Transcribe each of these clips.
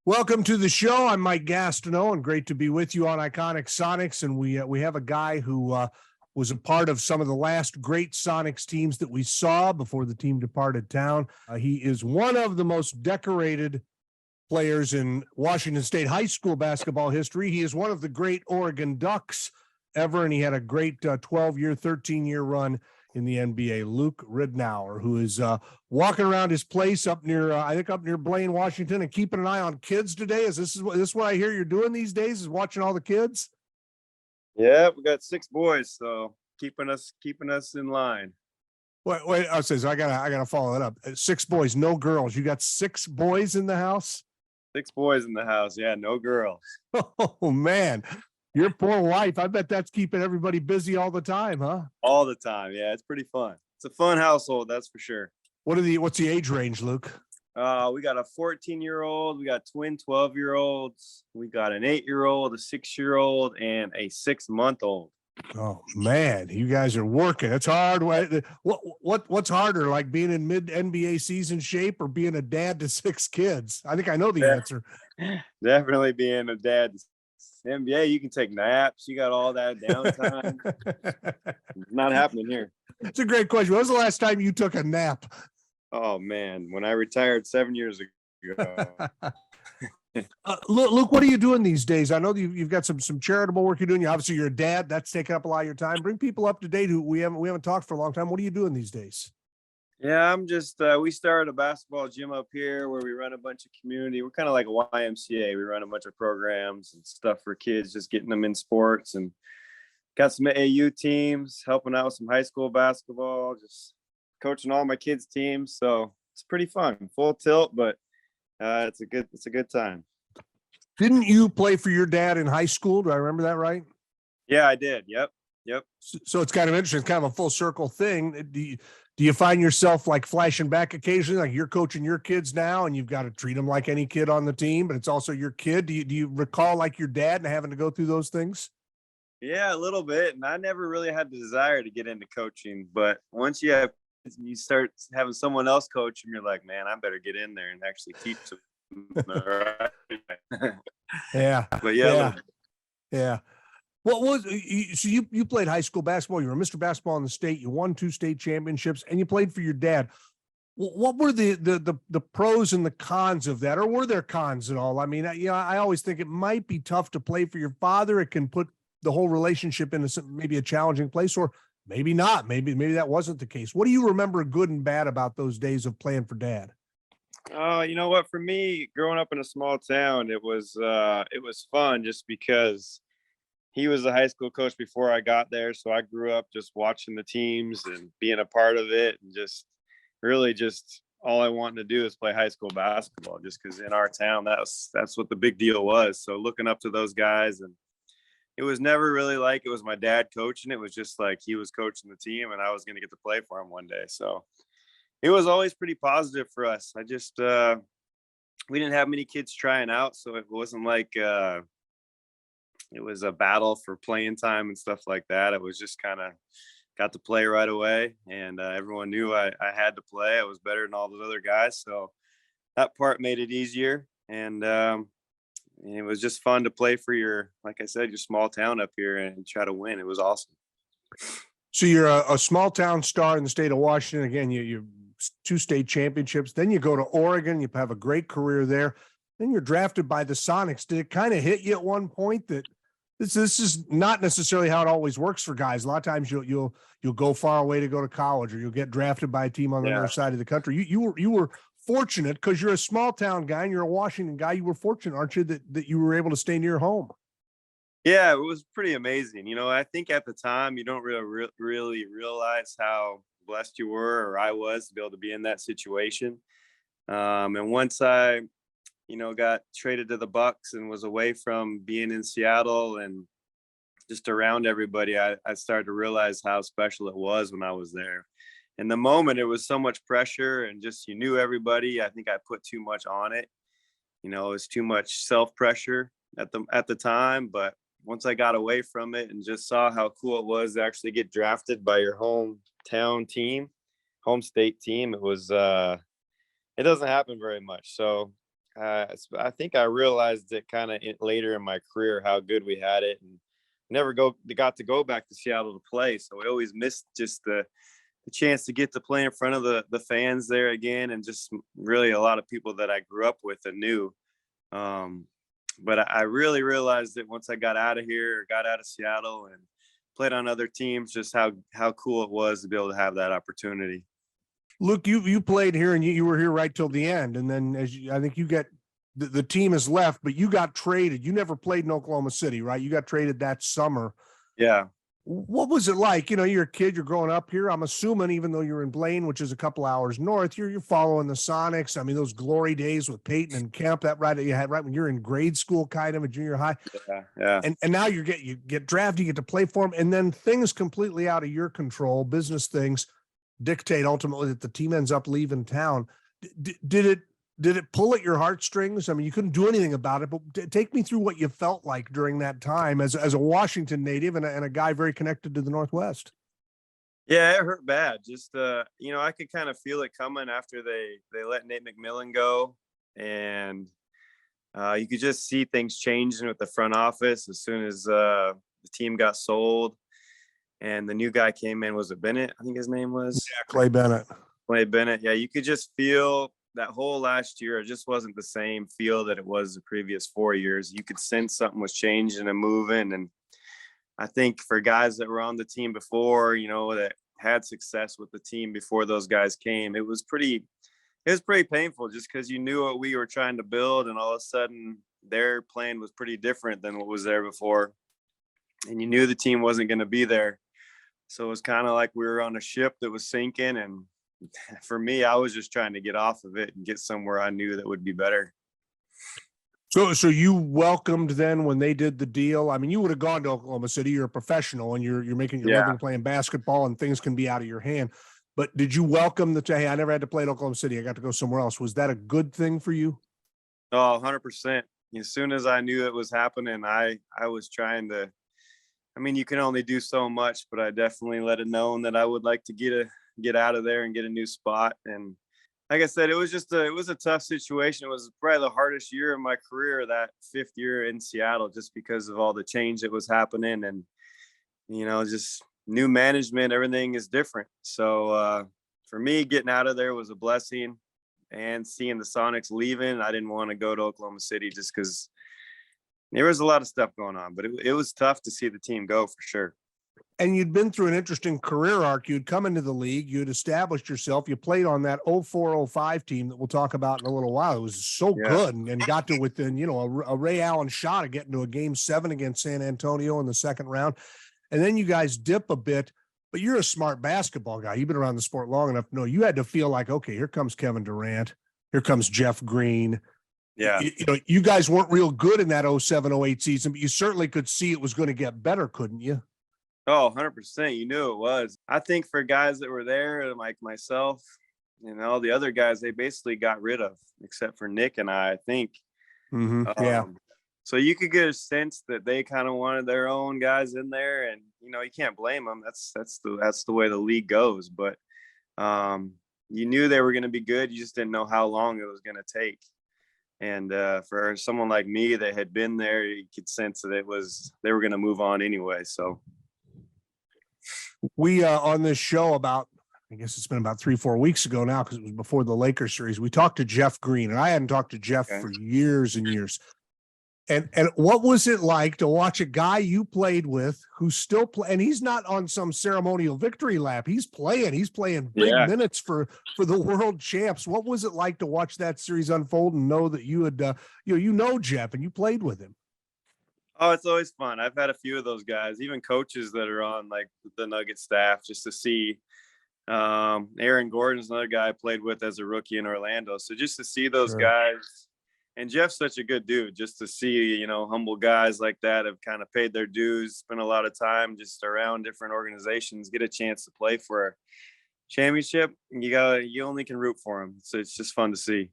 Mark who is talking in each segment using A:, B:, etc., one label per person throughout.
A: Welcome to the show. I'm Mike Gastineau, and great to be with you on Iconic Sonics. And we have a guy who was a part of some of the last great Sonics teams that we saw before the team departed town. He is one of the most decorated players in Washington State high school basketball history. He is one of the great Oregon Ducks ever, and he had a great 12-year, 13-year run in the NBA. Luke Ridnour, who is walking around his place up near, I think up near Blaine, Washington, and keeping an eye on kids today. Is this what I hear you're doing these days? Is watching all the kids?
B: Yeah, we got 6 boys, so keeping us in line.
A: Wait. I says I gotta follow that up. 6 boys, no girls. You got 6 boys in the house?
B: 6 boys in the house. Yeah, no girls.
A: Oh man. Your poor wife. I bet that's keeping everybody busy all the time, huh?
B: All the time. Yeah, it's pretty fun. It's a fun household, that's for sure.
A: What's the age range, Luke?
B: We got a 14-year-old, we got twin 12-year-olds, we got an 8-year-old, a 6-year-old, and a 6-month-old.
A: Oh man, you guys are working. It's hard. What's harder, like being in mid NBA season shape or being a dad to 6 kids? I think I know the answer.
B: Definitely being a dad. NBA, you can take naps. You got all that downtime. Not happening here.
A: It's a great question. When was the last time you took a nap?
B: Oh man, when I retired 7 years ago.
A: Luke, what are you doing these days? I know you've got some charitable work you're doing. Obviously, you're a dad. That's taking up a lot of your time. Bring people up to date who we haven't talked for a long time. What are you doing these days?
B: Yeah, I'm just, we started a basketball gym up here where we run a bunch of community. We're kind of like a YMCA. We run a bunch of programs and stuff for kids, just getting them in sports, and got some AAU teams, helping out with some high school basketball, just coaching all my kids' teams. So it's pretty fun, full tilt, but it's a good time.
A: Didn't you play for your dad in high school? Do I remember that right?
B: Yeah, I did. Yep.
A: So it's kind of interesting. It's kind of a full circle thing. Do you find yourself like flashing back occasionally, like you're coaching your kids now and you've got to treat them like any kid on the team, but it's also your kid? Do you recall like your dad and having to go through those things?
B: Yeah, a little bit. And I never really had the desire to get into coaching, but once you have kids and you start having someone else coach them, you're like, man, I better get in there and actually teach them.
A: Yeah.
B: But
A: yeah. What was so you played high school basketball? You were Mr. Basketball in the state. You won 2 state championships, and you played for your dad. What were the pros and the cons of that, or were there cons at all? I mean, I always think it might be tough to play for your father. It can put the whole relationship into maybe a challenging place, or maybe not. Maybe that wasn't the case. What do you remember good and bad about those days of playing for dad?
B: You know what? For me, growing up in a small town, it was fun just because he was the high school coach before I got there. So I grew up just watching the teams and being a part of it, and just really just all I wanted to do is play high school basketball, just because in our town, that's what the big deal was. So looking up to those guys, and it was never really like it was my dad coaching. It was just like he was coaching the team and I was going to get to play for him one day. So it was always pretty positive for us. I just, we didn't have many kids trying out. So it wasn't like, it was a battle for playing time and stuff like that. It was just kind of got to play right away, and everyone knew I had to play. I was better than all those other guys. So that part made it easier. And it was just fun to play for like I said, your small town up here and try to win. It was awesome.
A: So you're a small town star in the state of Washington. Again, you 2 state championships. Then you go to Oregon. You have a great career there. Then you're drafted by the Sonics. Did it kind of hit you at one point that this is not necessarily how it always works for guys? A lot of times you'll go far away to go to college, or you'll get drafted by a team on the other side of the country. You were fortunate because you're a small town guy and you're a Washington guy. You were fortunate, aren't you, that you were able to stay near home?
B: Yeah, it was pretty amazing. I think at the time you don't really realize how blessed you were, or I was, to be able to be in that situation. And once I got traded to the Bucks and was away from being in Seattle and just around everybody, I started to realize how special it was when I was there. In the moment, it was so much pressure, and just, you knew everybody. I think I put too much on it. It was too much self-pressure at the time. But once I got away from it and just saw how cool it was to actually get drafted by your hometown team, home state team, it was, it doesn't happen very much. So I think I realized it kind of later in my career how good we had it, and never got to go back to Seattle to play. So we always missed just the chance to get to play in front of the fans there again, and just really a lot of people that I grew up with and knew. But I really realized that once I got out of here, or got out of Seattle and played on other teams, just how cool it was to be able to have that opportunity.
A: Luke, you played here and you were here right till the end. And then I think you get the team has left, but you got traded. You never played in Oklahoma City, right? You got traded that summer.
B: Yeah.
A: What was it like? You know, you're a kid, you're growing up here. I'm assuming even though you're in Blaine, which is a couple hours north, you're following the Sonics. I mean, those glory days with Peyton and Kemp, that you had right when you're in grade school, kind of a junior high.
B: Yeah.
A: And now you get drafted, you get to play for them, and then things completely out of your control, business things dictate ultimately that the team ends up leaving town. Did it pull at your heartstrings? I mean, you couldn't do anything about it, but take me through what you felt like during that time as a Washington native and a guy very connected to the Northwest.
B: Yeah, it hurt bad. Just, I could kind of feel it coming after they let Nate McMillan go. And you could just see things changing with the front office as soon as the team got sold. And the new guy came in. Was it Bennett? I think his name was.
A: Yeah, Clay Bennett.
B: Clay Bennett. Yeah, you could just feel that whole last year, it just wasn't the same feel that it was the previous 4 years. You could sense something was changing and moving. And I think for guys that were on the team before, that had success with the team before those guys came, it was pretty painful just because you knew what we were trying to build. And all of a sudden their plan was pretty different than what was there before. And you knew the team wasn't going to be there. So it was kind of like we were on a ship that was sinking, and for me, I was just trying to get off of it and get somewhere I knew that would be better.
A: So you welcomed then when they did the deal. I mean, you would have gone to Oklahoma City. You're a professional and you're making your living playing basketball, and things can be out of your hand. But did you welcome hey, I never had to play at Oklahoma City, I got to go somewhere else? Was that a good thing for you?
B: Oh, 100%. As soon as I knew it was happening, I was trying to. I mean, you can only do so much, but I definitely let it known that I would like to get out of there and get a new spot. And like I said, it was a tough situation. It was probably the hardest year of my career, that 5th year in Seattle, just because of all the change that was happening. And, just new management, everything is different. So for me, getting out of there was a blessing, and seeing the Sonics leaving, I didn't want to go to Oklahoma City just because there was a lot of stuff going on, but it was tough to see the team go for sure.
A: And you'd been through an interesting career arc. You'd come into the league, you'd established yourself. You played on that 04-05 team that we'll talk about in a little while. It was so good and got to within, a Ray Allen shot of getting to a Game 7 against San Antonio in the second round. And then you guys dip a bit, but you're a smart basketball guy. You've been around the sport long enough to know you had to feel like, okay, here comes Kevin Durant. Here comes Jeff Green.
B: Yeah.
A: You guys weren't real good in that 07-08 season, but you certainly could see it was going to get better, couldn't you?
B: Oh, 100%. You knew it was. I think for guys that were there, like myself and all the other guys, they basically got rid of, except for Nick and I think.
A: Yeah.
B: So you could get a sense that they kind of wanted their own guys in there, and you can't blame them. That's the way the league goes. But you knew they were going to be good. You just didn't know how long it was going to take. And for someone like me that had been there, you could sense that they were going to move on anyway. So
A: we on this show I guess it's been about 3-4 weeks ago now, because it was before the Lakers series, we talked to Jeff Green, and I hadn't talked to Jeff for years and years. And what was it like to watch a guy you played with who's still playing, and he's not on some ceremonial victory lap. He's playing big minutes for the world champs. What was it like to watch that series unfold and know that you had, Jeff, and you played with him?
B: Oh, it's always fun. I've had a few of those guys, even coaches that are on like the Nugget staff, just to see. Aaron Gordon's another guy I played with as a rookie in Orlando. So just to see those guys. And Jeff's such a good dude, just to see, humble guys like that have kind of paid their dues, spent a lot of time just around different organizations, get a chance to play for a championship. You only can root for them. So it's just fun to see.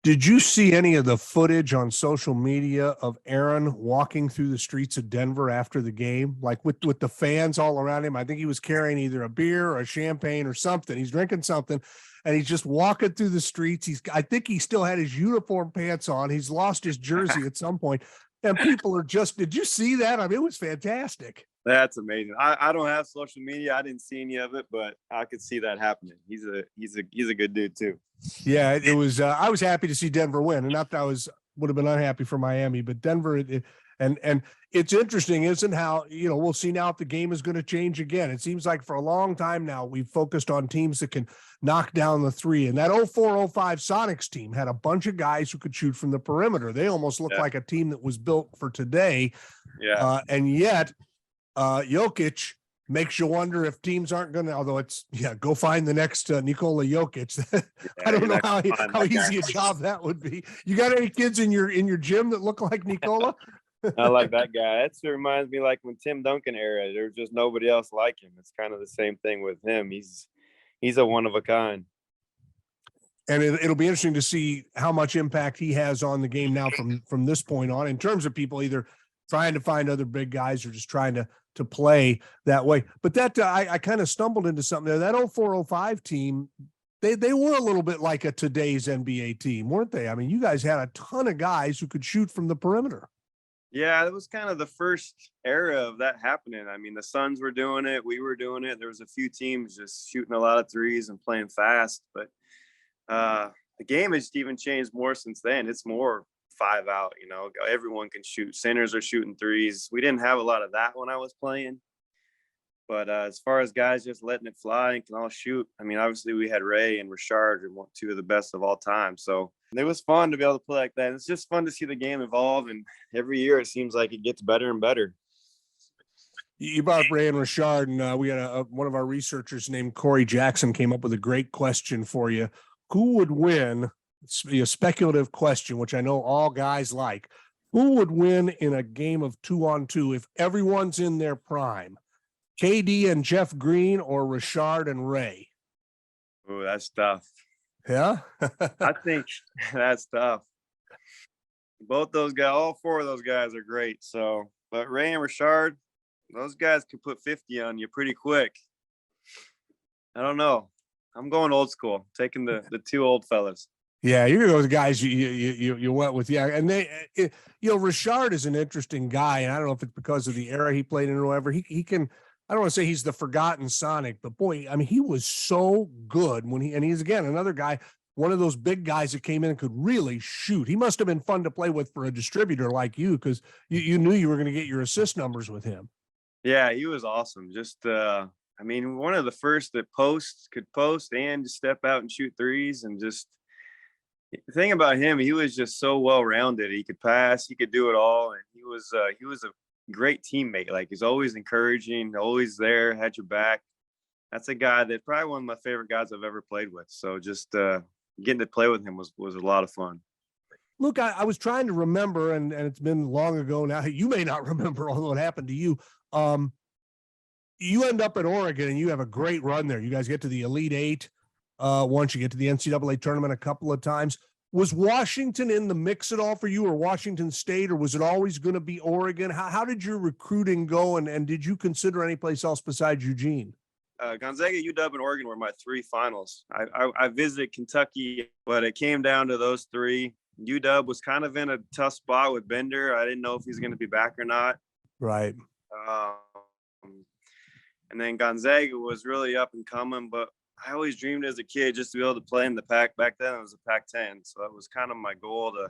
A: Did you see any of the footage on social media of Aaron walking through the streets of Denver after the game, like with the fans all around him? I think he was carrying either a beer or a champagne or something. He's drinking something, and he's just walking through the streets. I think he still had his uniform pants on. He's lost his jersey at some point, and people are just. Did you see that? I mean, it was fantastic.
B: That's amazing. I don't have social media. I didn't see any of it, but I could see that happening. He's a good dude too.
A: Yeah, it was. I was happy to see Denver win, and not that I would have been unhappy for Miami, but Denver. And it's interesting, isn't how we'll see now if the game is going to change again. It seems like for a long time now we've focused on teams that can knock down the three, and that 04-05 Sonics team had a bunch of guys who could shoot from the perimeter. They almost looked like a team that was built for today.
B: Yeah,
A: and yet. Jokic makes you wonder if teams aren't going to, although go find the next Nikola Jokic. I don't know how easy a job that would be. You got any kids in your gym that look like Nikola?
B: I like that guy. That reminds me like when Tim Duncan era, there's just nobody else like him. It's kind of the same thing with him. He's a one of a kind.
A: And it'll be interesting to see how much impact he has on the game now from this point on, in terms of people either trying to find other big guys or just trying to play that way. But that I kind of stumbled into something there. That 04-05 team, they were a little bit like a today's NBA team, weren't they? I mean, you guys had a ton of guys who could shoot from the perimeter.
B: Yeah, it was kind of the first era of that happening. I mean, the Suns were doing it. We were doing it. There was a few teams just shooting a lot of threes and playing fast. But the game has even changed more since then. It's more 5 out, everyone can shoot. Centers are shooting threes. We didn't have a lot of that when I was playing, but as far as guys just letting it fly and can all shoot, I mean, obviously we had Ray and Rashard, and two of the best of all time. So it was fun to be able to play like that. It's just fun to see the game evolve, and every year it seems like it gets better and better.
A: You brought up Ray and Rashard, and we had one of our researchers named Corey Jackson came up with a great question for you. Who would win? It's a speculative question, which I know all guys like. Who would win in a game of 2-on-2 if everyone's in their prime? KD and Jeff Green or Rashard and Ray?
B: Oh, that's tough.
A: Yeah?
B: I think that's tough. Both those guys, all four of those guys are great. So, but Ray and Rashard, those guys could put 50 on you pretty quick. I don't know. I'm going old school, taking the two old fellas.
A: Yeah, you're gonna go with the guys you went with, yeah. And Rashard is an interesting guy, and I don't know if it's because of the era he played in or whatever. He can. I don't want to say he's the forgotten Sonic, but boy, I mean, he was so good and he's again another guy, one of those big guys that came in and could really shoot. He must have been fun to play with for a distributor like you, because you knew you were going to get your assist numbers with him.
B: Yeah, he was awesome. Just I mean, one of the first that could post and just step out and shoot threes, and just. The thing about him, he was just so well-rounded. He could pass, he could do it all, and he was a great teammate. Like, he's always encouraging, always there, had your back. That's a guy that probably one of my favorite guys I've ever played with. So just getting to play with him was a lot of fun.
A: Look, I was trying to remember, and it's been long ago now. You may not remember, although it happened to you. You end up at Oregon, and you have a great run there. You guys get to the Elite Eight. Once you get to the NCAA tournament a couple of times. Was Washington in the mix at all for you, or Washington State, or was it always going to be Oregon? How did your recruiting go, and did you consider any place else besides Eugene?
B: Gonzaga, UW, and Oregon were my three finals. I visited Kentucky, but it came down to those three. UW was kind of in a tough spot with Bender. I didn't know if he's going to be back or not.
A: Right.
B: And then Gonzaga was really up and coming, but I always dreamed as a kid just to be able to play in the Pac. Back then it was a Pac-10, so that was kind of my goal to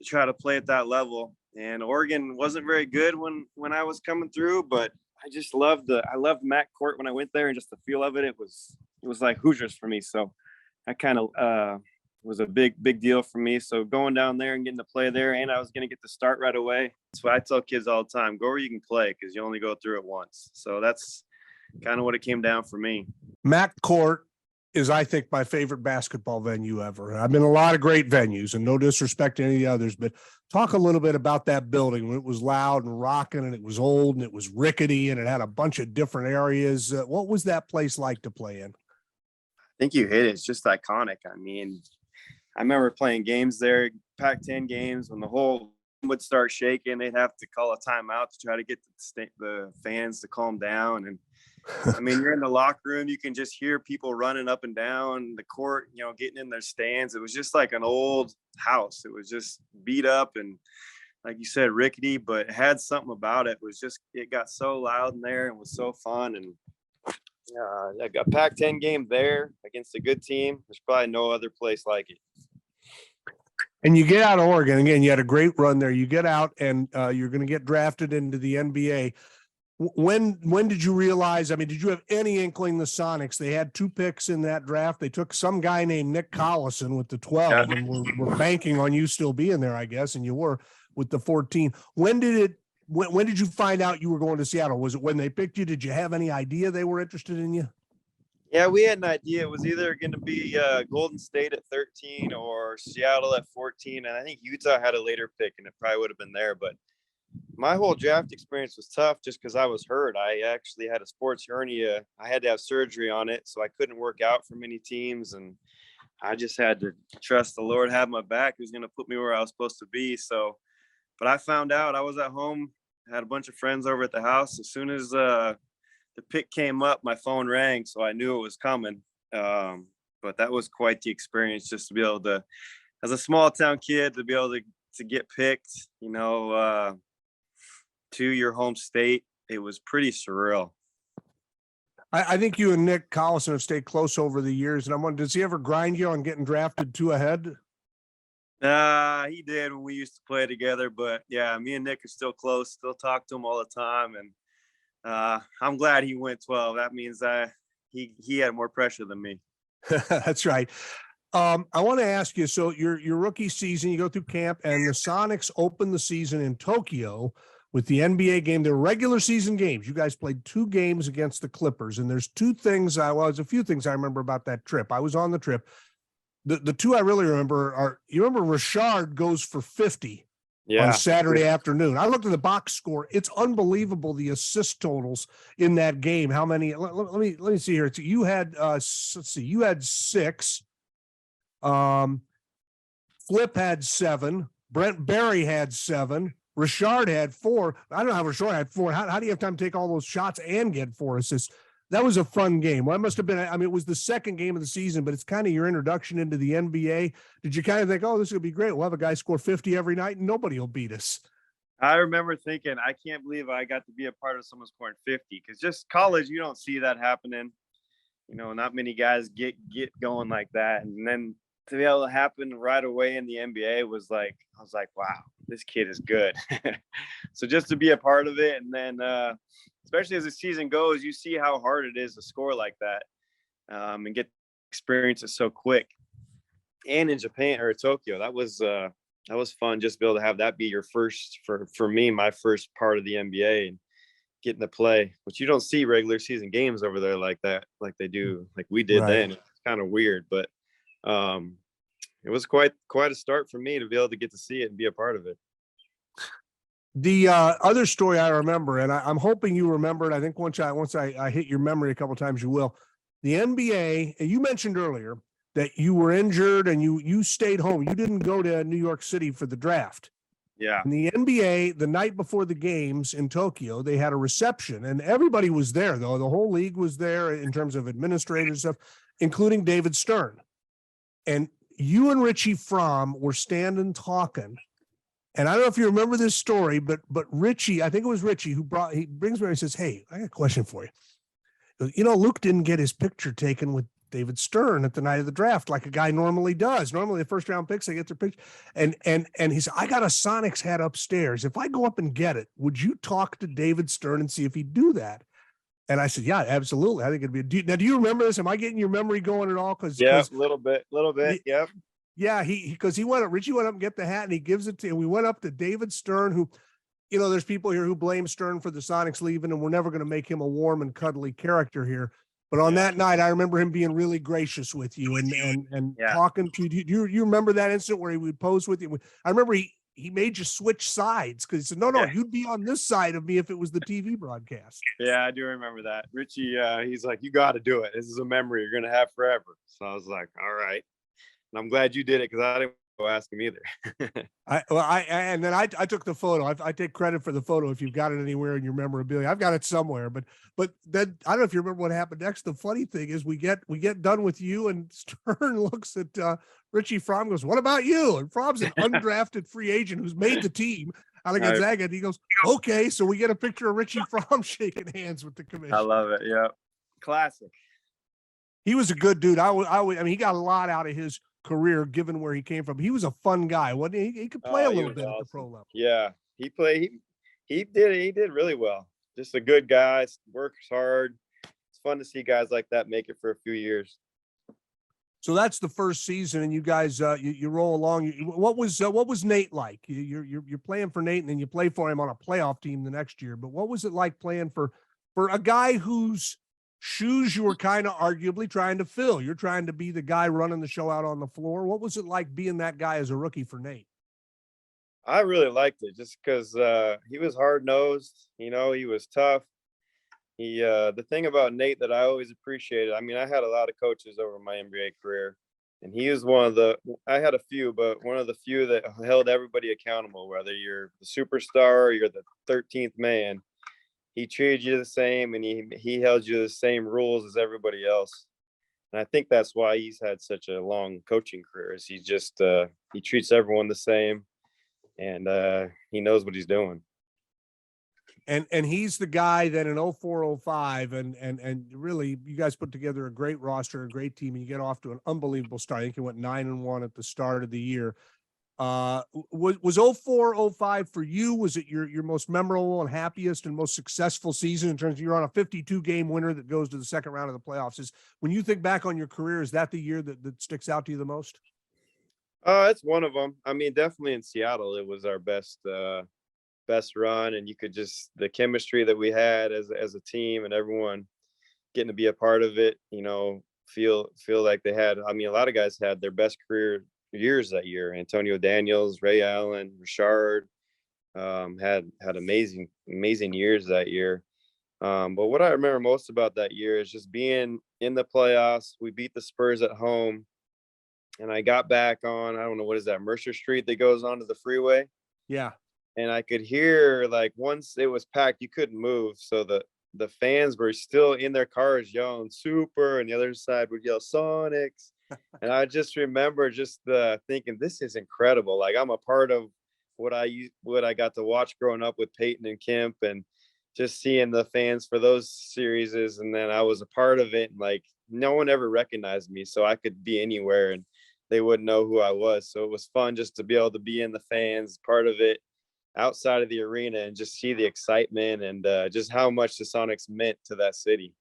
B: try to play at that level. And Oregon wasn't very good when I was coming through, but I just loved Mac Court when I went there, and just the feel of it. It was like Hoosiers for me. So I kind of was a big deal for me. So going down there and getting to play there, and I was going to get to start right away. That's what I tell kids all the time: go where you can play, because you only go through it once. So that's kind of what it came down for me.
A: Mac Court is, I think, my favorite basketball venue ever. I've been in a lot of great venues, and no disrespect to any of the others, but talk a little bit about that building when it was loud and rocking, and it was old, and it was rickety, and it had a bunch of different areas. What was that place like to play in?
B: I think you hit it. It's just iconic. I mean, I remember playing games there, Pac-10 games, when the whole would start shaking. They'd have to call a timeout to try to get the fans to calm down. And I mean, you're in the locker room, you can just hear people running up and down the court, you know, getting in their stands. It was just like an old house. It was just beat up and, like you said, rickety, but it had something about it. It was just, it got so loud in there and was so fun. And I got Pac-10 game there against a good team. There's probably no other place like it.
A: And you get out of Oregon again. You had a great run there. You get out, and you're going to get drafted into the NBA. When did you realize? I mean, did you have any inkling the Sonics? They had 2 picks in that draft. They took some guy named Nick Collison with the 12, and we're banking on you still being there, I guess, and you were with the 14. When did you find out you were going to Seattle? Was it when they picked you? Did you have any idea they were interested in you?
B: Yeah, we had an idea. It was either going to be Golden State at 13 or Seattle at 14. And I think Utah had a later pick, and it probably would have been there. But my whole draft experience was tough just because I was hurt. I actually had a sports hernia. I had to have surgery on it, so I couldn't work out for many teams. And I just had to trust the Lord had my back. He was going to put me where I was supposed to be. So, but I found out. I was at home, had a bunch of friends over at the house. As soon as the pick came up, my phone rang, so I knew it was coming. But that was quite the experience, just to be able to, as a small town kid, to be able to get picked, you know, to your home state. It was pretty surreal.
A: I think you and Nick Collison have stayed close over the years, and I'm wondering, does he ever grind you on getting drafted 2 ahead?
B: He did when we used to play together, but yeah, me and Nick are still close, still talk to him all the time. And I'm glad he went 12. That means he had more pressure than me.
A: That's right. I want to ask you, so your rookie season, you go through camp, and the Sonics open the season in Tokyo with the NBA game. They're regular season games. You guys played 2 games against the Clippers, and there's 2 things. There's a few things I remember about that trip. I was on the trip. The 2 I really remember are, you remember Rashard goes for 50 on Saturday afternoon. I looked at the box score. It's unbelievable, the assist totals in that game. How many? Let me see here. You had let's see. You had 6. Flip had 7. Brent Berry had 7. Rashard had 4. I don't know how Rashard had 4. How do you have time to take all those shots and get 4 assists? That was a fun game. Well, it must have been, I mean, it was the second game of the season, but it's kind of your introduction into the NBA. Did you kind of think, oh, this is going to be great. We'll have a guy score 50 every night and nobody will beat us?
B: I remember thinking, I can't believe I got to be a part of someone scoring 50, because just college, you don't see that happening. You know, not many guys get going like that. And then to be able to happen right away in the NBA was like, I was like, wow, this kid is good. So just to be a part of it, and then especially as the season goes, you see how hard it is to score like that, and get experiences so quick. And in Japan or Tokyo, that was fun, just to be able to have that be your first, for me, my first part of the NBA, and getting to play. But you don't see regular season games over there like that, like they do, like we did then. It's kind of weird, but it was quite a start for me to be able to get to see it and be a part of it.
A: The other story I remember, and I'm hoping you remember it. I think once I hit your memory a couple of times, you will. The NBA, and you mentioned earlier that you were injured and you stayed home. You didn't go to New York City for the draft.
B: Yeah.
A: In the NBA, the night before the games in Tokyo, they had a reception, and everybody was there, though. The whole league was there in terms of administrators stuff, including David Stern. And you and Richie Fromm were standing talking. And I don't know if you remember this story, but Richie, I think it was Richie he brings me and he says, hey, I got a question for you. You know, Luke didn't get his picture taken with David Stern at the night of the draft like a guy normally does. Normally the first round picks, they get their picture. And he said, I got a Sonics hat upstairs. If I go up and get it, would you talk to David Stern and see if he'd do that? And I said, yeah, absolutely. I think it'd be. Now, do you remember this? Am I getting your memory going at all? Because
B: a little bit. Yep.
A: Yeah, Richie went up and get the hat, and he gives it to. And we went up to David Stern, who, you know, there's people here who blame Stern for the Sonics leaving, and we're never going to make him a warm and cuddly character here. But on that night, I remember him being really gracious with you and talking to you. You remember that incident where he would pose with you? I remember he made you switch sides because he said, no, you'd be on this side of me if it was the TV broadcast.
B: Yeah, I do remember that. Richie, he's like, you got to do it. This is a memory you're going to have forever. So I was like, all right. And I'm glad you did it because I didn't go ask him either.
A: And then I took the photo. I take credit for the photo if you've got it anywhere in your memorabilia. I've got it somewhere, but then I don't know if you remember what happened next. The funny thing is we get done with you, and Stern looks at Richie Fromm and goes, "What about you?" And Fromm's an undrafted free agent who's made the team out of Gonzaga. And he goes, "Okay." So we get a picture of Richie Fromm shaking hands with the commissioner.
B: I love it. Yeah. Classic.
A: He was a good dude. I mean, he got a lot out of his career given where he came from. He was a fun guy, wasn't he? He could play a little bit at the pro level.
B: Yeah, he did really well. Just a good guy, works hard. It's fun to see guys like that make it for a few years.
A: So that's the first season, and you guys you roll along. What was Nate like? You're playing for Nate, and then you play for him on a playoff team the next year. But what was it like playing for a guy whose shoes you were kind of arguably trying to fill? You're trying to be the guy running the show out on the floor. What was it like being that guy as a rookie for Nate?
B: I really liked it just because he was hard-nosed. You know, he was tough. The thing about Nate that I always appreciated, I mean, I had a lot of coaches over my NBA career, and he was I had a few, but one of the few that held everybody accountable, whether you're the superstar or you're the 13th man. He treated you the same, and he held you the same rules as everybody else. And I think that's why he's had such a long coaching career. Is he just he treats everyone the same, and he knows what he's doing.
A: And he's the guy that in 04-05 and really you guys put together a great roster, a great team, and you get off to an unbelievable start. I think you went 9-1 at the start of the year. Was 04-05 for you? Was it your most memorable and happiest and most successful season in terms of you're on a 52 game winner that goes to the second round of the playoffs? Is when you think back on your career, is that the year that sticks out to you the most?
B: It's one of them. I mean, definitely in Seattle, it was our best run, and you could just the chemistry that we had as a team and everyone getting to be a part of it, you know, feel like they had. I mean, a lot of guys had their best career years that year. Antonio Daniels, Ray Allen, Rashard had amazing years that year. But what I remember most about that year is just being in the playoffs. We beat the Spurs at home, and I got back on, I don't know, what is that, Mercer Street that goes onto the freeway?
A: Yeah.
B: And I could hear, like, once it was packed, you couldn't move. So the fans were still in their cars yelling Super, and the other side would yell Sonics. And I just remember just thinking, this is incredible. Like, I'm a part of what I got to watch growing up with Peyton and Kemp, and just seeing the fans for those series. And then I was a part of it. And like, no one ever recognized me, so I could be anywhere and they wouldn't know who I was. So it was fun just to be able to be in the fans, part of it, outside of the arena, and just see the excitement and just how much the Sonics meant to that city.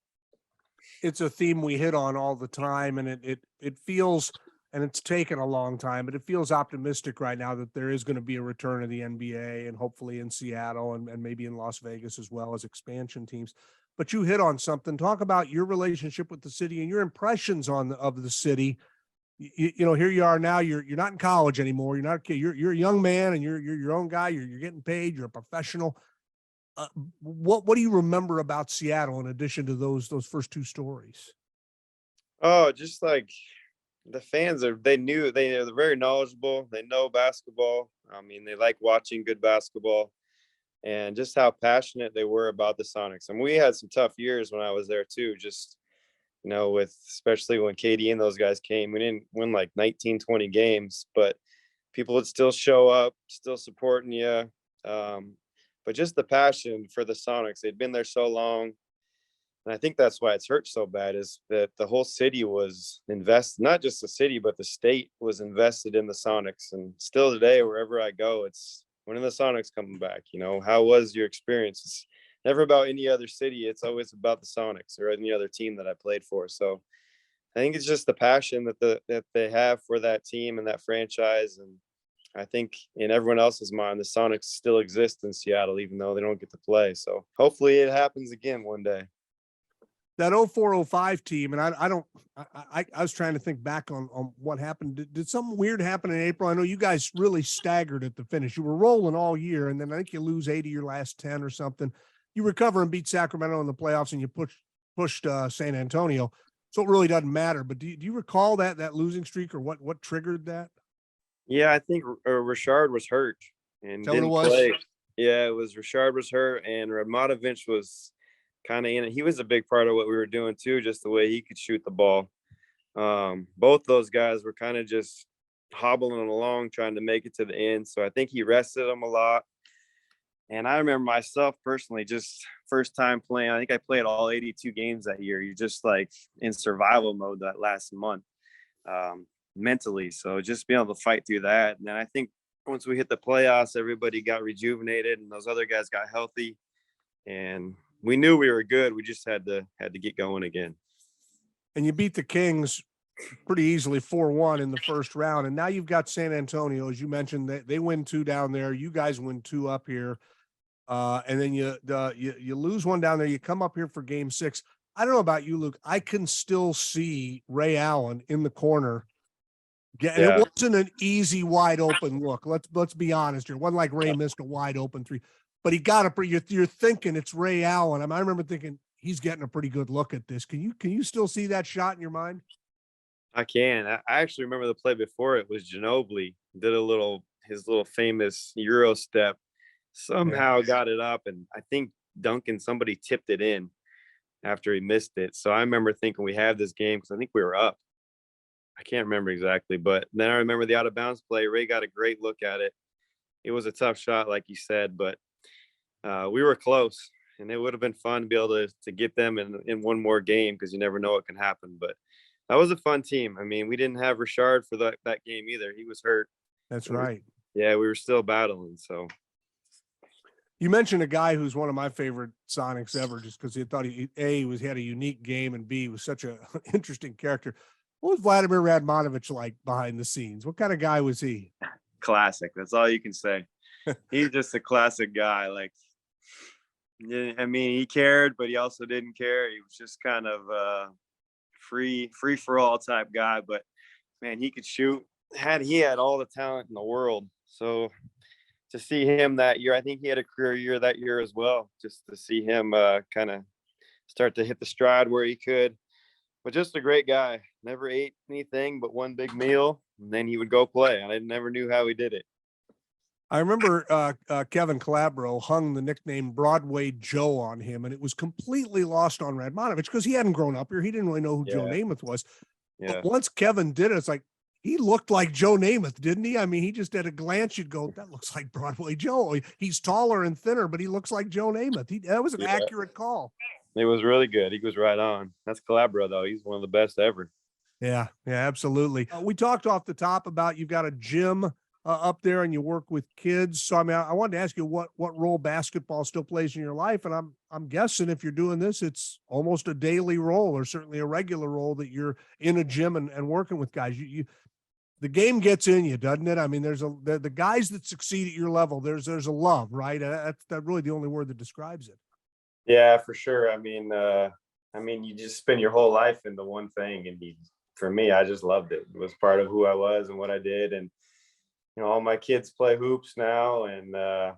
A: It's a theme we hit on all the time, and it feels, and it's taken a long time, but it feels optimistic right now that there is going to be a return of the NBA, and hopefully in Seattle and maybe in Las Vegas as well as expansion teams. But you hit on something. Talk about your relationship with the city and your impressions of the city. You know, here you are now. You're not in college anymore. You're not a kid. You're a young man, and you're your own guy. You're getting paid. You're a professional. What do you remember about Seattle in addition to those first two stories?
B: Oh, just like the fans they're very knowledgeable. They know basketball. I mean, they like watching good basketball, and just how passionate they were about the Sonics. And we had some tough years when I was there too. Just, you know, especially when KD and those guys came, we didn't win like 19, 20 games, but people would still show up, still supporting you. But just the passion for the Sonics, they'd been there so long. And I think that's why it's hurt so bad, is that the whole city was invested, not just the city, but the state was invested in the Sonics. And still today, wherever I go, it's when are the Sonics coming back? You know, how was your experience? It's never about any other city. It's always about the Sonics or any other team that I played for. So I think it's just the passion that they have for that team and that franchise. And I think in everyone else's mind, the Sonics still exist in Seattle, even though they don't get to play. So hopefully it happens again one day.
A: That 04-05 team, and I was trying to think back on what happened. Did something weird happen in April? I know you guys really staggered at the finish. You were rolling all year, and then I think you lose 8 of your last 10 or something. You recover and beat Sacramento in the playoffs, and you pushed San Antonio. So it really doesn't matter. But do you recall that losing streak, or what triggered that?
B: Yeah, I think Rashard was hurt and
A: Is that what it
B: didn't
A: was?
B: play. Yeah, it was Rashard was hurt, and Radmonovich was kind of in it. He was a big part of what we were doing too, just the way he could shoot the ball. Both those guys were kind of just hobbling along, trying to make it to the end. So I think he rested them a lot. And I remember myself personally, just first time playing, I think I played all 82 games that year. You're just like in survival mode that last month, mentally. So just being able to fight through that. And then I think once we hit the playoffs, everybody got rejuvenated and those other guys got healthy. And we knew we were good. We just had to get going again.
A: And you beat the Kings pretty easily 4-1 in the first round. And now you've got San Antonio, as you mentioned, they win 2 down there. You guys win 2 up here. And then you lose 1 down there. You come up here for game 6. I don't know about you, Luke. I can still see Ray Allen in the corner. And it wasn't an easy, wide open look. Let's be honest here. It wasn't like Ray missed a wide open 3, but he got you're thinking it's Ray Allen. I remember thinking he's getting a pretty good look at this. Can you still see that shot in your mind?
B: I can. I actually remember the play before it was Ginobili did his little famous Euro step, somehow got it up, and I think somebody tipped it in after he missed it. So I remember thinking we have this game because I think we were up. I can't remember exactly, but then I remember the out of bounds play. Ray got a great look at it. It was a tough shot, like you said, but we were close, and it would have been fun to be able to get them in one more game because you never know what can happen. But that was a fun team. I mean, we didn't have Rashard for that game either. He was hurt.
A: That's right.
B: Yeah, we were still battling. So
A: you mentioned a guy who's one of my favorite Sonics ever, just because he thought he had a unique game, and B, was such an interesting character. What was Vladimir Radmonovich like behind the scenes? What kind of guy was he?
B: Classic. That's all you can say. He's just a classic guy. Like, I mean, he cared, but he also didn't care. He was just kind of free for all type guy. But man, he could shoot. He had all the talent in the world. So to see him that year, I think he had a career year that year as well. Just to see him kind of start to hit the stride where he could. But just a great guy. Never ate anything but one big meal, and then he would go play. I never knew how he did it.
A: I remember Kevin Calabro hung the nickname Broadway Joe on him, and it was completely lost on Radmonovich because he hadn't grown up here. He didn't really know who Joe Namath was. But once Kevin did it, it's like, he looked like Joe Namath, didn't he? I mean, he just at a glance, you'd go, that looks like Broadway Joe. He's taller and thinner, but he looks like Joe Namath. That was an accurate call.
B: It was really good. He was right on. That's Calabro, though. He's one of the best ever.
A: Yeah, absolutely. We talked off the top about you've got a gym up there and you work with kids. So, I mean, I wanted to ask you what role basketball still plays in your life. And I'm guessing if you're doing this, it's almost a daily role, or certainly a regular role, that you're in a gym and working with guys. The game gets in you, doesn't it? I mean, the guys that succeed at your level, there's a love, right? That's really the only word that describes it.
B: Yeah, for sure. I mean, you just spend your whole life into one thing, and for me, I just loved it. It was part of who I was and what I did. And, all my kids play hoops now, and I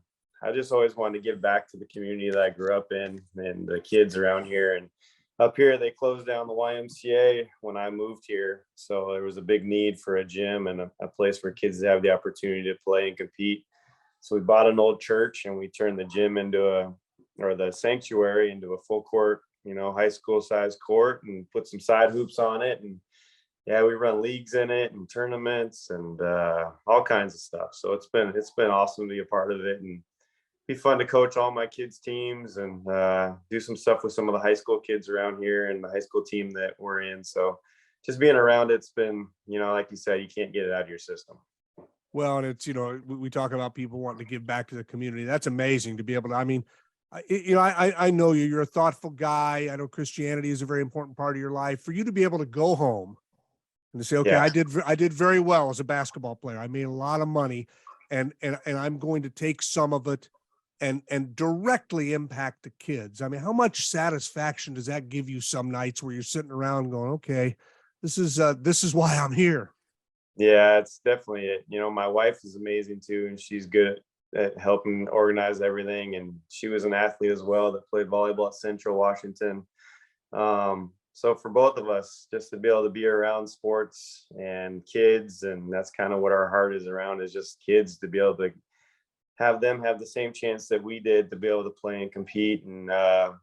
B: just always wanted to give back to the community that I grew up in and the kids around here. And up here, they closed down the YMCA when I moved here. So there was a big need for a gym and a place for kids to have the opportunity to play and compete. So we bought an old church and we turned the gym the sanctuary into a full court, high school size court, and put some side hoops on it. And yeah, we run leagues in it and tournaments and all kinds of stuff. So it's been awesome to be a part of it, and be fun to coach all my kids' teams and do some stuff with some of the high school kids around here and the high school team that we're in. So just being around it's been, like you said, you can't get it out of your system.
A: Well, and it's, we talk about people wanting to give back to the community. That's amazing to be able to, I mean, I know you're a thoughtful guy. I know Christianity is a very important part of your life. For you to be able to go home and to say, okay, I did very well as a basketball player. I made a lot of money, and I'm going to take some of it and directly impact the kids. I mean, how much satisfaction does that give you some nights where you're sitting around going, okay, this is why I'm here?
B: Yeah, it's definitely it. My wife is amazing too, and she's good at helping organize everything. And she was an athlete as well that played volleyball at Central Washington. So for both of us, just to be able to be around sports and kids, and that's kind of what our heart is around, is just kids, to be able to have them have the same chance that we did to be able to play and compete. And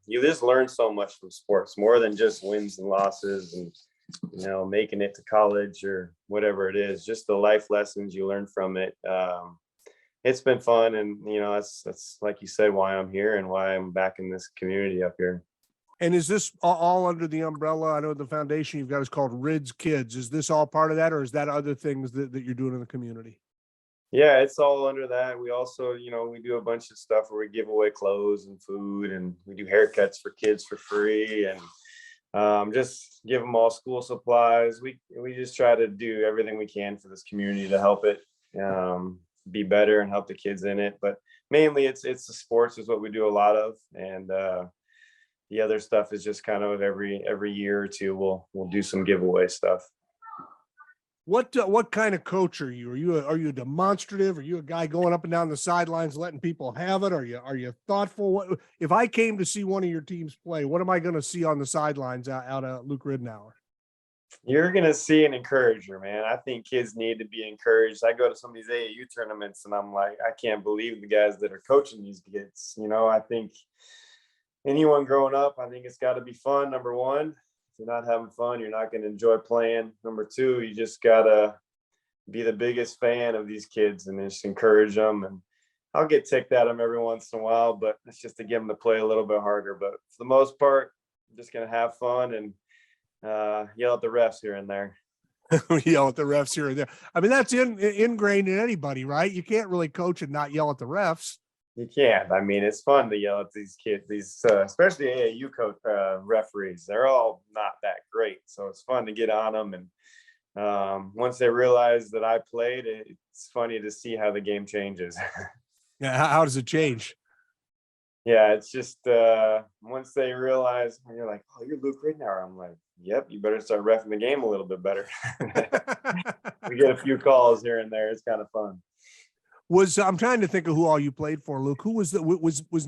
B: you just learn so much from sports, more than just wins and losses and, making it to college or whatever it is, just the life lessons you learn from it. It's been fun. And, that's like you said, why I'm here and why I'm back in this community up here.
A: And is this all under the umbrella? I know the foundation you've got is called Ridnours Kids. Is this all part of that, or is that other things that you're doing in the community?
B: Yeah, it's all under that. We also, we do a bunch of stuff where we give away clothes and food, and we do haircuts for kids for free, and just give them all school supplies. We just try to do everything we can for this community to help it be better and help the kids in it. But mainly it's the sports is what we do a lot of. And the other stuff is just kind of every year or two, we'll do some giveaway stuff.
A: What kind of coach are you? Are you demonstrative? Are you a guy going up and down the sidelines, letting people have it? Are you thoughtful? If I came to see one of your teams play, what am I going to see on the sidelines out of Luke Ridnour?
B: You're going to see an encourager, man. I think kids need to be encouraged. I go to some of these AAU tournaments and I'm like, I can't believe the guys that are coaching these kids. I think anyone growing up, I think it's got to be fun. Number one, if you're not having fun, you're not going to enjoy playing. Number two, you just got to be the biggest fan of these kids and just encourage them. And I'll get ticked at them every once in a while, but it's just to get them to play a little bit harder. But for the most part, I'm just going to have fun and yell at the refs here and there.
A: Yell at the refs here and there. I mean, that's ingrained in anybody, right? You can't really coach and not yell at the refs.
B: You can't. I mean, it's fun to yell at these kids, especially AAU coach referees. They're all not that great, so it's fun to get on them. And once they realize that I played, it's funny to see how the game changes.
A: Yeah, how does it change?
B: Yeah, it's just once they realize, you're like, oh, you're Luke Ridnour. I'm like, yep, you better start reffing the game a little bit better. We get a few calls here and there. It's kind of fun.
A: I'm trying to think of who all you played for, Luke. Who was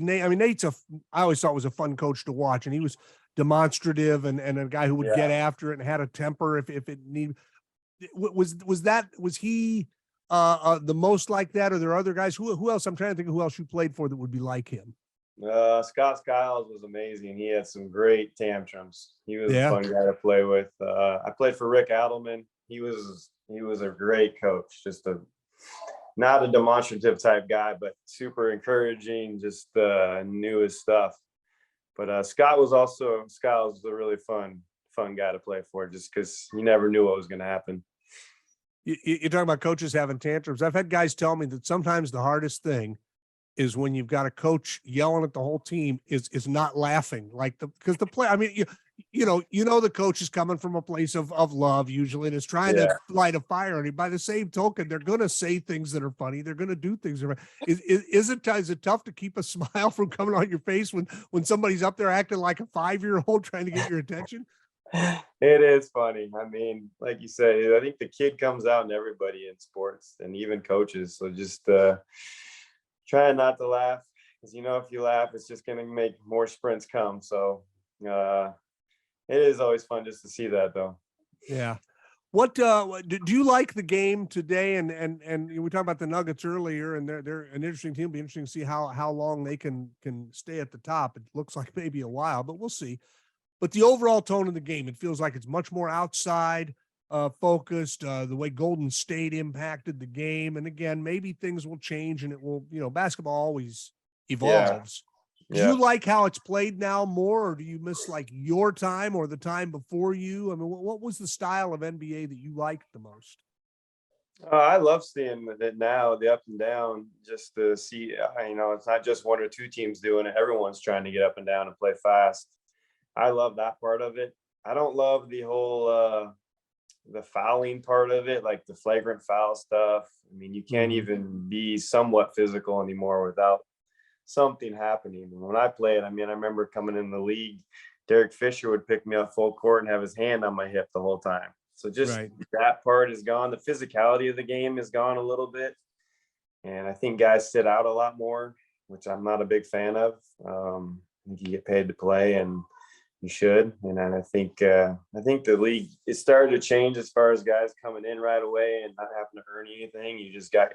A: Nate? I mean, I always thought was a fun coach to watch, and he was demonstrative and a guy who would get after it and had a temper if it needed. Was he the most like that, or are there other guys? Who else? I'm trying to think of who else you played for that would be like him.
B: Scott Skiles was amazing. He had some great tantrums. He was a fun guy to play with. I played for Rick Adelman. He was a great coach, just not a demonstrative type guy, but super encouraging, just knew his stuff. But Scott was a really fun guy to play for, just because you never knew what was going to happen.
A: You're talking about coaches having tantrums. I've had guys tell me that sometimes the hardest thing is when you've got a coach yelling at the whole team is not laughing, because the play. I mean, the coach is coming from a place of love usually, and is trying to light a fire. And by the same token, they're going to say things that are funny. They're going to do things. Is it tough to keep a smile from coming on your face when somebody's up there acting like a 5-year-old trying to get your attention?
B: It is funny. I mean, like you said, I think the kid comes out in everybody in sports and even coaches. So just try not to laugh, because if you laugh, it's just going to make more sprints come. So it is always fun just to see that, though.
A: Yeah. What do you like the game today? And we talked about the Nuggets earlier, and they're an interesting team. It'll be interesting to see how long they can stay at the top. It looks like maybe a while, but we'll see. But the overall tone of the game, it feels like it's much more outside focused, the way Golden State impacted the game. And again, maybe things will change, and it will, basketball always evolves. Do you like how it's played now more, or do you miss like your time or the time before you? I mean, what was the style of NBA that you liked the most?
B: I love seeing it now, the up and down, just to see, it's not just one or two teams doing it. Everyone's trying to get up and down and play fast. I love that part of it. I don't love the whole the fouling part of it, like the flagrant foul stuff. I mean, you can't even be somewhat physical anymore without something happening. And when I played, I remember coming in the league, Derek Fisher would pick me up full court and have his hand on my hip the whole time. So just that part is gone. The physicality of the game is gone a little bit. And I think guys sit out a lot more, which I'm not a big fan of. I think you get paid to play, and you should. And then I think the league it started to change as far as guys coming in right away and not having to earn anything. You just got,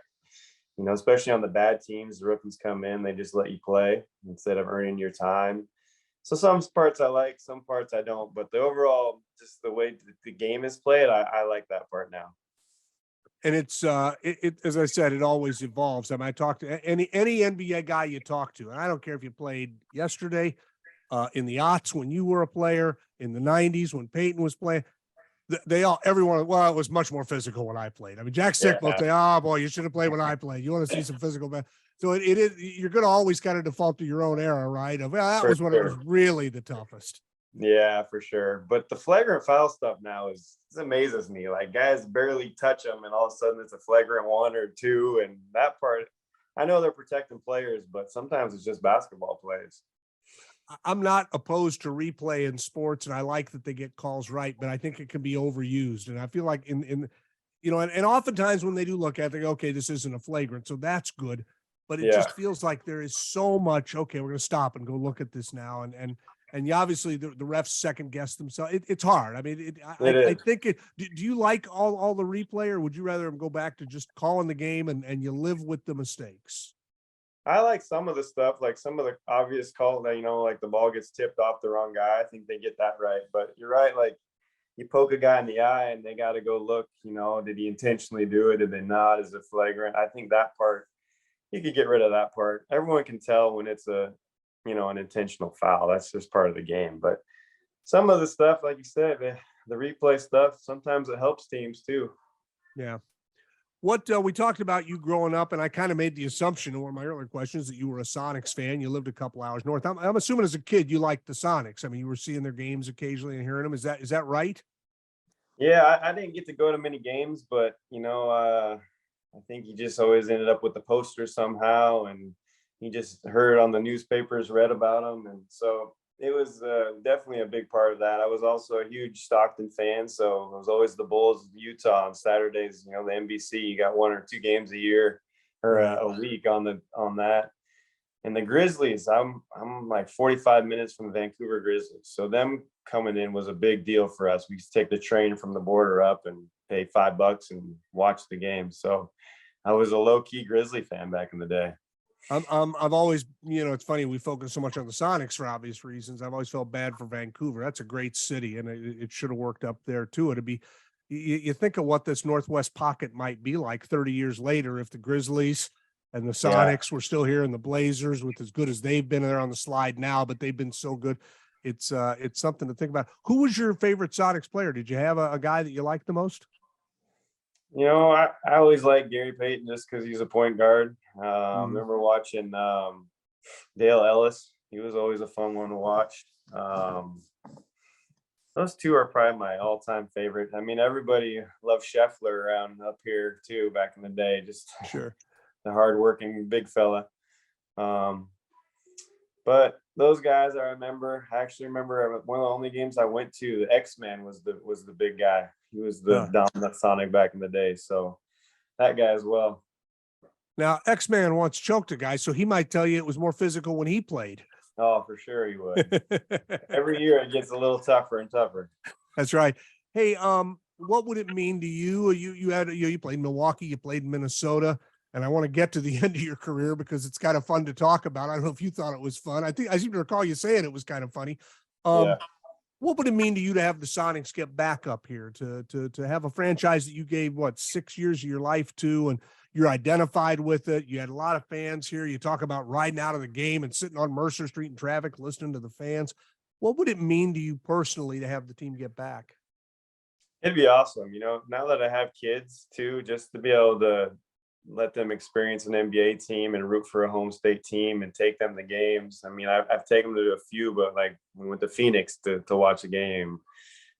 B: especially on the bad teams, the rookies come in, they just let you play instead of earning your time. So some parts I like, some parts I don't. But the overall, just the way the game is played, I like that part now.
A: And it's as I said, it always evolves. I mean, I talk to any NBA guy you talk to, and I don't care if you played yesterday, in the aughts when you were a player, in the 90s when Peyton was playing. Everyone, well, it was much more physical when I played. I mean, Jack Sick will say, "Oh boy, you should have played when I played. You want to see some physical." So it is. You're going to always kind of default to your own era, right? Well, that was when it was really the toughest.
B: Yeah, for sure. But the flagrant foul stuff now it amazes me. Like guys barely touch them, and all of a sudden it's a flagrant 1 or 2. And that part, I know they're protecting players, but sometimes it's just basketball plays.
A: I'm not opposed to replay in sports, and I like that they get calls right, but I think it can be overused. And I feel like and oftentimes when they do look at it, they go, okay, this isn't a flagrant, so that's good. But it just feels like there is so much, okay, we're going to stop and go look at this now. And you obviously the refs second guess themselves. It's hard. I mean, I think do you like all the replay, or would you rather them go back to just calling the game and you live with the mistakes?
B: I like some of the stuff, like some of the obvious call that, like the ball gets tipped off the wrong guy. I think they get that right. But you're right. Like you poke a guy in the eye and they got to go look, did he intentionally do it? Did they not? Is it flagrant? I think that part, you could get rid of that part. Everyone can tell when it's an intentional foul. That's just part of the game. But some of the stuff, like you said, the replay stuff, sometimes it helps teams too.
A: Yeah. What we talked about you growing up, and I kind of made the assumption in one of my earlier questions that you were a Sonics fan. You lived a couple hours north. I'm assuming as a kid you liked the Sonics. I mean, you were seeing their games occasionally and hearing them. Is that right?
B: Yeah, I didn't get to go to many games, but I think he just always ended up with the poster somehow, and he just heard on the newspapers, read about them, and so it was definitely a big part of that. I was also a huge Stockton fan, so it was always the Bulls of Utah on Saturdays. The NBC, you got 1 or 2 games a year or a week on that. And the Grizzlies, I'm like 45 minutes from the Vancouver Grizzlies, so them coming in was a big deal for us. We used to take the train from the border up and pay $5 and watch the game. So I was a low-key Grizzly fan back in the day.
A: I've always, it's funny, we focus so much on the Sonics for obvious reasons. I've always felt bad for Vancouver. That's a great city, and it should have worked up there too. It'd be, you think of what this Northwest pocket might be like 30 years later if the Grizzlies and the Sonics were still here, and the Blazers, with as good as they've been, there on the slide now, but they've been so good. It's something to think about. Who was your favorite Sonics player? Did you have a guy that you liked the most?
B: I always liked Gary Payton just because he's a point guard. I remember watching Dale Ellis. He was always a fun one to watch. Those two are probably my all-time favorite. I mean, everybody loved Scheffler around up here too back in the day. Just
A: sure,
B: the hardworking big fella. But those guys, I actually remember one of the only games I went to, the X-Man was the big guy. He was the dominant Sonic back in the day. So that guy as well.
A: Now, X-Man once choked a guy, so he might tell you it was more physical when he played.
B: Oh, for sure he would. Every year it gets a little tougher and tougher.
A: That's right. Hey, what would it mean to you? You played in Milwaukee, you played in Minnesota. And I want to get to the end of your career because it's kind of fun to talk about. I don't know if you thought it was fun. I seem to recall you saying it was kind of funny. What would it mean to you to have the Sonics get back up here, to have a franchise that you gave 6 years of your life to, and you're identified with it? You had a lot of fans here. You talk about riding out of the game and sitting on Mercer Street in traffic, listening to the fans. What would it mean to you personally to have the team get back?
B: It'd be awesome. Now that I have kids too, just to be able to let them experience an NBA team and root for a home state team and take them to games. I mean, I've taken them to a few, but like we went to Phoenix to watch a game.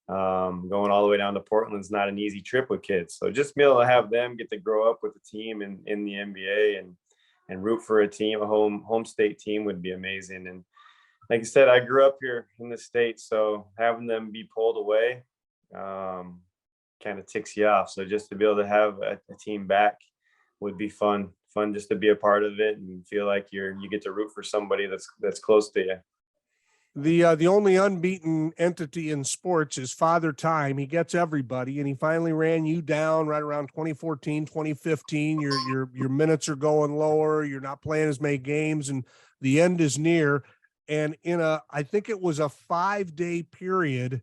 B: Going all the way down to Portland's not an easy trip with kids. So just be able to have them get to grow up with the team in the NBA and root for a team, a home state team would be amazing. And like I said, I grew up here in the States, so having them be pulled away kind of ticks you off. So just to be able to have a team back would be fun just to be a part of it and feel like you get to root for somebody that's close to you.
A: The only unbeaten entity in sports is Father Time. He gets everybody, and he finally ran you down right around 2014, 2015. Your minutes are going lower. You're not playing as many games, and the end is near. And I think it was a 5-day period,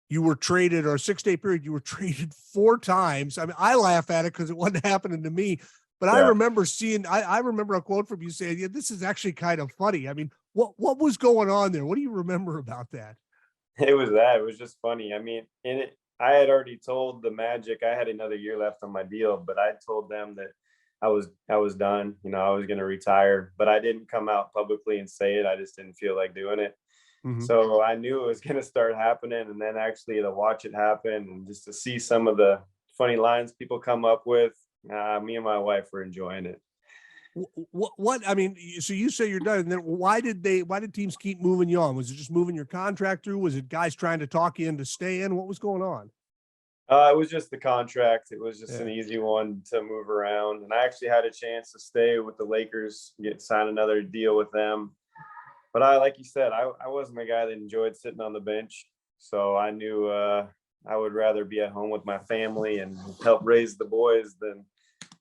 A: you were traded, or a 6-day period, you were traded 4 times. I mean, I laugh at it because it wasn't happening to me. But yeah. I remember I remember a quote from you saying, yeah, this is actually kind of funny. I mean, what was going on there? What do you remember about that?
B: It was just funny. I mean, I had already told the Magic I had another year left on my deal, but I told them that I was done. You know, I was going to retire, but I didn't come out publicly and say it. I just didn't feel like doing it. Mm-hmm. So I knew it was going to start happening, and then actually to watch it happen and just to see some of the funny lines people come up with. Me and my wife were enjoying it.
A: What I mean, so you say you're done, and then why did teams keep moving you on? Was it just moving your contract through? Was it guys trying to talk you into staying? What was going on?
B: It was just the contract. It was just an easy one to move around, and I actually had a chance to stay with the Lakers, sign another deal with them. But like you said, I wasn't a guy that enjoyed sitting on the bench, so I knew I would rather be at home with my family and help raise the boys than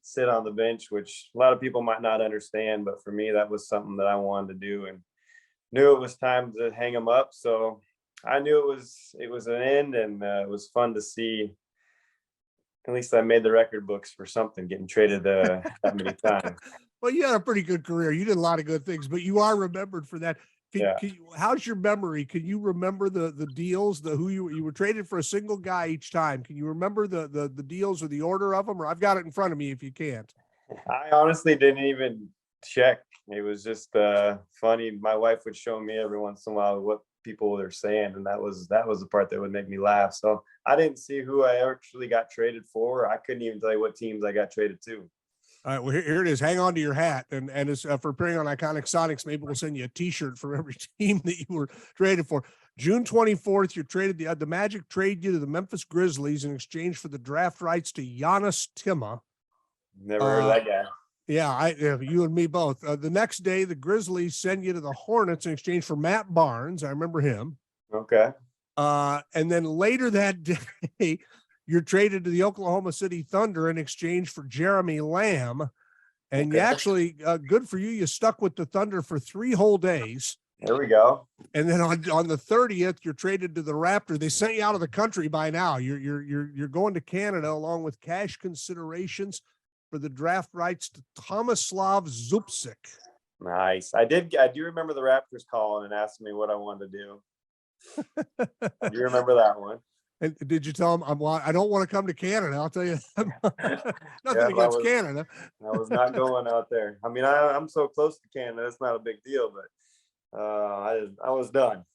B: sit on the bench, which a lot of people might not understand. But for me, that was something that I wanted to do, and knew it was time to hang them up. So I knew it was an end, and it was fun to see. At least I made the record books for something, getting traded that many times.
A: Well, you had a pretty good career. You did a lot of good things, but you are remembered for that. How's your memory? Can you remember the deals, who you were traded for a single guy each time? Can you remember the deals or the order of them? Or I've got it in front of me if you can't.
B: I honestly didn't even check. It was just funny. My wife would show me every once in a while what people were saying, and that was the part that would make me laugh. So I didn't see who I actually got traded for. I couldn't even tell you what teams I got traded to.
A: All right, well, here it is. Hang on to your hat, and as for appearing on Iconic Sonics, maybe we'll send you a T-shirt for every team that you were traded for. June 24th, you're traded. The Magic trade you to the Memphis Grizzlies in exchange for the draft rights to Giannis Timma.
B: Never heard of that guy.
A: Yeah, you and me both. The next day, the Grizzlies send you to the Hornets in exchange for Matt Barnes. I remember him.
B: Okay.
A: And then later that day, you're traded to the Oklahoma City Thunder in exchange for Jeremy Lamb. And you actually, good for you, you stuck with the Thunder for 3 whole days.
B: There we go.
A: And then on the 30th, you're traded to the Raptors. They sent you out of the country by now. You're going to Canada along with cash considerations for the draft rights to Tomislav Zupsik.
B: Nice. I do remember the Raptors calling and asking me what I wanted to do. I do remember that one.
A: And did you tell them I don't want to come to Canada? I'll tell you. Nothing against Canada.
B: I was not going out there. I mean, I'm so close to Canada. It's not a big deal, but I was done.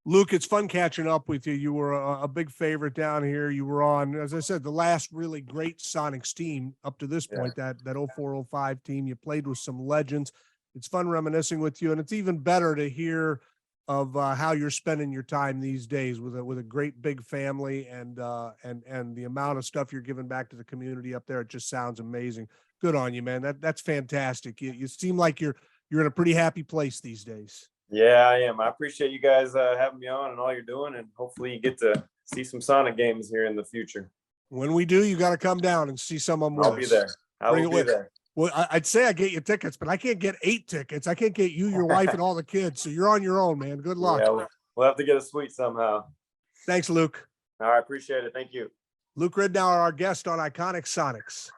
A: Luke, it's fun catching up with you. You were a big favorite down here. You were on, as I said, the last really great Sonics team up to this point, that 04-05 team. You played with some legends. It's fun reminiscing with you, and it's even better to hear of how you're spending your time these days with a great big family, and the amount of stuff you're giving back to the community up there. It just sounds amazing. Good on you, man. That's fantastic. You seem like you're in a pretty happy place these days.
B: Yeah, I am. I appreciate you guys having me on and all you're doing, and hopefully you get to see some Sonic games here in the future.
A: When we do, you got to come down and see some of them.
B: I'll be there. I will be there.
A: Well, I'd say I get you tickets, but I can't get 8 tickets. I can't get you, your wife, and all the kids. So you're on your own, man. Good luck.
B: Yeah, we'll have to get a suite somehow.
A: Thanks, Luke.
B: All right, appreciate it. Thank you.
A: Luke Ridnour, our guest on Iconic Sonics.